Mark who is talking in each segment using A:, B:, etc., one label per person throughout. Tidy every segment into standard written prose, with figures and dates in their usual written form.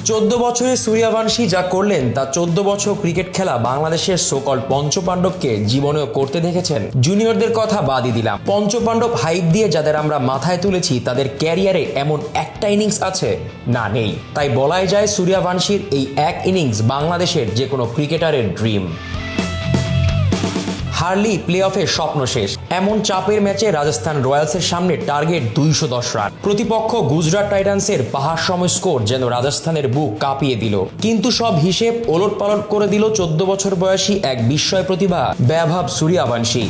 A: 14 বছরে সূর্যবংশী যা করলেন তা 14 বছর ক্রিকেট খেলা বাংলাদেশের সকল পঞ্চপাণ্ডবকে জীবনেও করতে দেখেছেন। জুনিয়রদের কথা বাদই দিলাম, পঞ্চপাণ্ডব হাইপ দিয়ে যাদের আমরা মাথায় তুলেছি তাদের ক্যারিয়ারে এমন একটা ইনিংস আছে না নেই। তাই বলাই যায় সূর্যবংশীর এই এক ইনিংস বাংলাদেশের যে কোনো ক্রিকেটারের ড্রিম। হারলি প্লে অফে স্বপ্ন শেষ, এমন চাপের ম্যাচে রাজস্থান রয়্যালসের সামনে টার্গেট 210 রান। প্রতিপক্ষ গুজরাট টাইটান্সের পাহাড়সম স্কোর যেন রাজস্থানের বুক কাঁপিয়ে দিল, কিন্তু সব হিসেব ওলটপালট করে দিল 14 বছর বয়সী এক বিস্ময় প্রতিভা বৈভব সূর্যবংশী।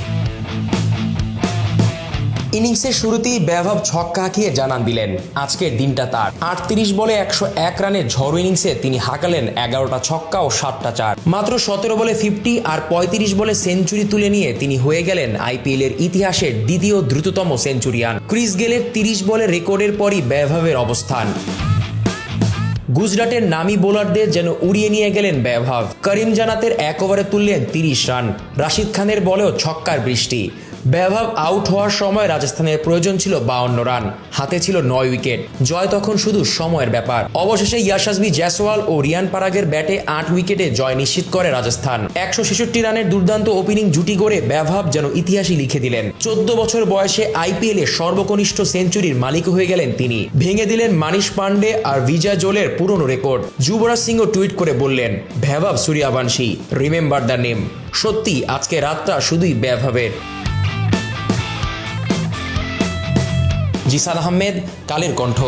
A: ইনিংসের শুরুতেই বৈভব ছক্কা হাঁকিয়ে জানান দিলেন আজকের দিনটা তার। 38 বলে 101 রানের ঝড় ইনিংসে তিনি হাঁকালেন 11টা ছক্কা ও 7টা চার। মাত্র 17 বলে 50 আর 35 বলে সেঞ্চুরি তুলে নিয়ে তিনি হয়ে গেলেন আইপিএল এর ইতিহাসের দ্বিতীয় দ্রুততম সেঞ্চুরিয়ান। ক্রিস গেলের 30 বলে রেকর্ডের পরই বৈভবের অবস্থান। গুজরাটের নামী বোলারদের যেন উড়িয়ে নিয়ে গেলেন বৈভব। করিম জানাতের 1 ওভারে তুললেন 30 রান, রাশিদ খানের বলেও ছক্কার বৃষ্টি। বৈভব আউট হওয়ার সময় রাজস্থানের প্রয়োজন ছিল 52 রান, হাতে ছিল 9 উইকেট। জয় তখন শুধু সময়ের ব্যাপার। অবশেষে ইয়াশাসবি জয়সওয়াল ও রিয়ান পারাগের ব্যাটে 8 উইকেটে জয় নিশ্চিত করে রাজস্থান। 166 রানের দুর্দান্ত ওপেনিং জুটি গড়ে বৈভব যেন ইতিহাসই লিখে দিলেন। 14 বছর বয়সে আইপিএল এ সর্বকনিষ্ঠ সেঞ্চুরির মালিক হয়ে গেলেন তিনি। ভেঙে দিলেন মানিশ পান্ডে আর বিজয় জোলের পুরনো রেকর্ড। যুবরাজ সিংহ টুইট করে বললেন বৈভব সূর্যবংশী, রিমেম্বার দ্য নেম। সত্যি আজকে রাতটা শুধুই বৈভবের। জিসান আহমেদ, কালের কণ্ঠ।